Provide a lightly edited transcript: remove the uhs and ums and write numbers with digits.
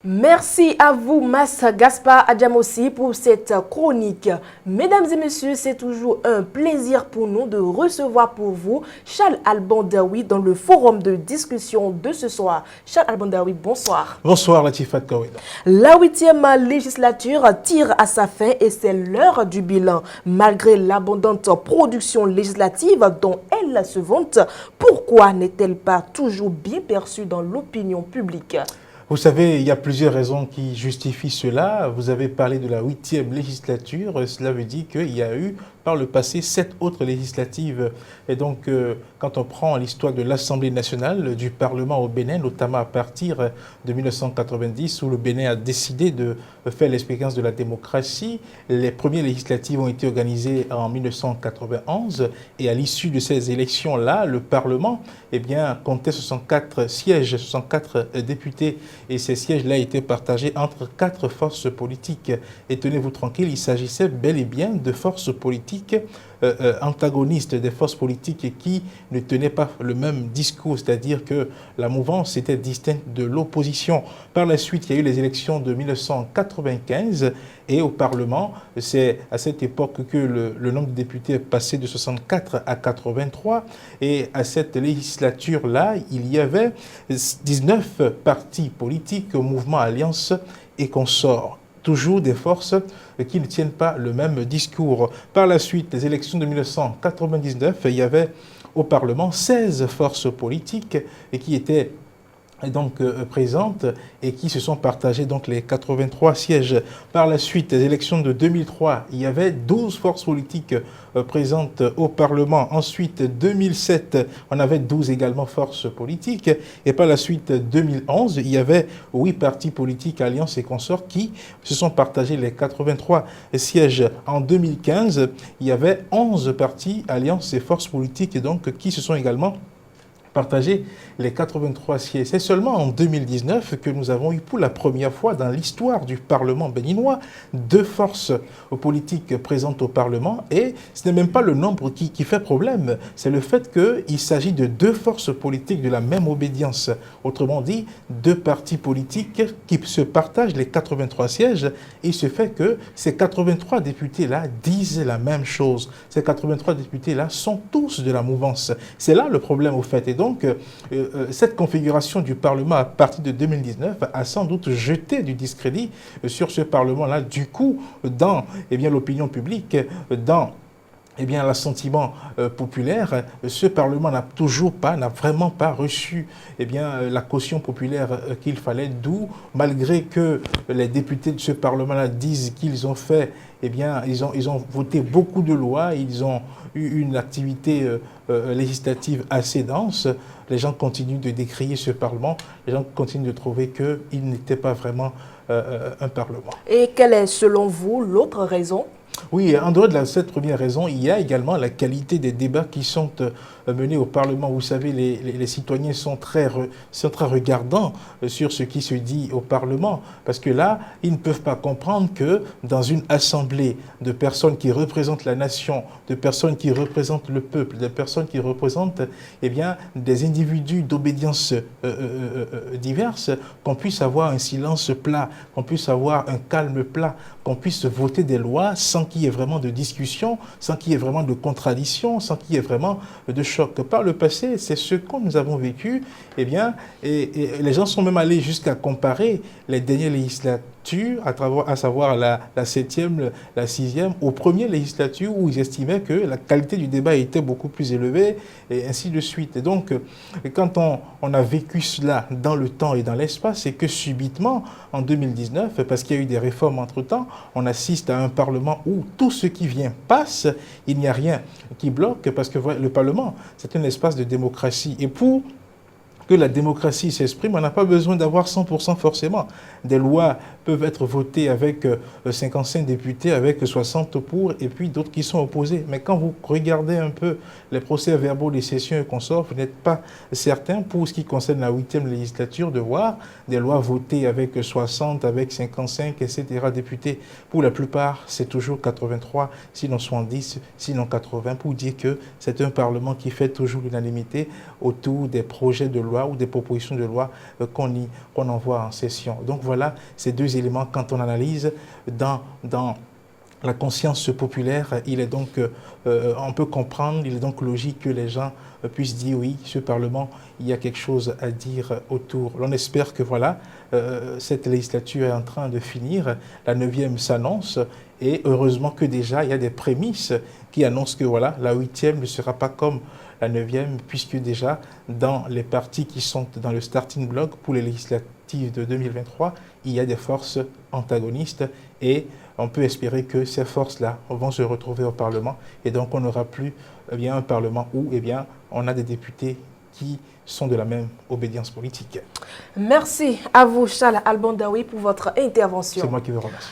Merci à vous, Mas Gaspard Adjamossi, pour cette chronique. Mesdames et messieurs, c'est toujours un plaisir pour nous de recevoir pour vous Charles Alban Daoui dans le forum de discussion de ce soir. Charles Alban Daoui, bonsoir. Bonsoir, Latifat Kaweda. La 8e législature tire à sa fin et c'est l'heure du bilan. Malgré l'abondante production législative dont elle se vante, pourquoi n'est-elle pas toujours bien perçue dans l'opinion publique ? Vous savez, il y a plusieurs raisons qui justifient cela. Vous avez parlé de la 8e législature. Cela veut dire qu'il y a eu par le passé 7 autres législatives. Et donc, quand on prend l'histoire de l'Assemblée nationale, du Parlement au Bénin, notamment à partir de 1990, où le Bénin a décidé de faire l'expérience de la démocratie, les premières législatives ont été organisées en 1991. Et à l'issue de ces élections-là, le Parlement comptait 64 sièges, 64 députés. Et ces sièges-là étaient partagés entre 4 forces politiques. Et tenez-vous tranquille, il s'agissait bel et bien de forces politiques antagonistes, des forces politiques qui ne tenaient pas le même discours, c'est-à-dire que la mouvance était distincte de l'opposition. Par la suite, il y a eu les élections de 1995 et au Parlement, c'est à cette époque que le nombre de députés est passé de 64 à 83 et à cette législature-là, il y avait 19 partis politiques, mouvements, alliances et consorts. Toujours des forces qui ne tiennent pas le même discours. Par la suite, les élections de 1999, il y avait au Parlement 16 forces politiques qui étaient donc présentes et qui se sont partagées donc les 83 sièges. Par la suite, les élections de 2003, il y avait 12 forces politiques présentes au Parlement. Ensuite, 2007, on avait 12 également forces politiques. Et par la suite, 2011, il y avait 8 partis politiques, alliances et consorts qui se sont partagés les 83 sièges. En 2015, il y avait 11 partis, alliances et forces politiques et donc qui se sont également partager les 83 sièges. C'est seulement en 2019 que nous avons eu pour la première fois dans l'histoire du Parlement béninois 2 forces politiques présentes au Parlement et ce n'est même pas le nombre qui fait problème, c'est le fait qu'il s'agit de 2 forces politiques de la même obédience. Autrement dit, 2 partis politiques qui se partagent les 83 sièges et il se fait que ces 83 députés-là disent la même chose. Ces 83 députés-là sont tous de la mouvance. C'est là le problème au fait. Et donc, cette configuration du Parlement à partir de 2019 a sans doute jeté du discrédit sur ce Parlement-là. Du coup, dans l'opinion publique, dans l'assentiment populaire, ce Parlement n'a vraiment pas reçu la caution populaire qu'il fallait, d'où, malgré que les députés de ce Parlement-là disent qu'ils ont fait, ils ont voté beaucoup de lois, ils ont eu une activité législative assez dense, les gens continuent de décrier ce Parlement, les gens continuent de trouver qu'il n'était pas vraiment un Parlement. Et quelle est, selon vous, l'autre raison ? Oui, en dehors de cette première raison, il y a également la qualité des débats qui sont menés au Parlement. Vous savez, les citoyens sont très regardants sur ce qui se dit au Parlement, parce que là, ils ne peuvent pas comprendre que dans une assemblée de personnes qui représentent la nation, de personnes qui représentent le peuple, de personnes qui représentent des individus d'obédience diverses, qu'on puisse avoir un silence plat, qu'on puisse avoir un calme plat, qu'on puisse voter des lois sans qu'il y ait vraiment de discussion, sans qu'il y ait vraiment de contradiction, sans qu'il y ait vraiment de choc. Par le passé, c'est ce que nous avons vécu, et les gens sont même allés jusqu'à comparer les dernières législatures, à savoir la 7e, la 6e, aux premières législatures où ils estimaient que la qualité du débat était beaucoup plus élevée, et ainsi de suite. Et donc, quand on a vécu cela dans le temps et dans l'espace, c'est que subitement, en 2019, parce qu'il y a eu des réformes entre-temps, on assiste à un Parlement où tout ce qui vient passe, il n'y a rien qui bloque, parce que le Parlement, c'est un espace de démocratie. Et pour que la démocratie s'exprime, on n'a pas besoin d'avoir 100% forcément. Des lois peuvent être votées avec 55 députés, avec 60 pour, et puis d'autres qui sont opposés. Mais quand vous regardez un peu les procès-verbaux des sessions et consorts, vous n'êtes pas certain, pour ce qui concerne la 8e législature, de voir des lois votées avec 60, avec 55, etc. députés. Pour la plupart, c'est toujours 83, sinon 70, sinon 80, pour dire que c'est un Parlement qui fait toujours l'unanimité autour des projets de loi loi ou des propositions de loi qu'on envoie en session. Donc voilà ces deux éléments quand on analyse dans la conscience populaire. Il est donc, on peut comprendre, il est donc logique que les gens puissent dire oui, ce Parlement, il y a quelque chose à dire autour. On espère que voilà, cette législature est en train de finir, la 9e s'annonce et heureusement que déjà il y a des prémices qui annoncent que voilà, la 8e ne sera pas comme la 9e puisque déjà dans les partis qui sont dans le starting block pour les législatives de 2023, il y a des forces antagonistes et on peut espérer que ces forces-là vont se retrouver au Parlement et donc on n'aura plus un Parlement où on a des députés qui sont de la même obédience politique. Merci à vous, Charles Alban Daoui, pour votre intervention. C'est moi qui vous remercie.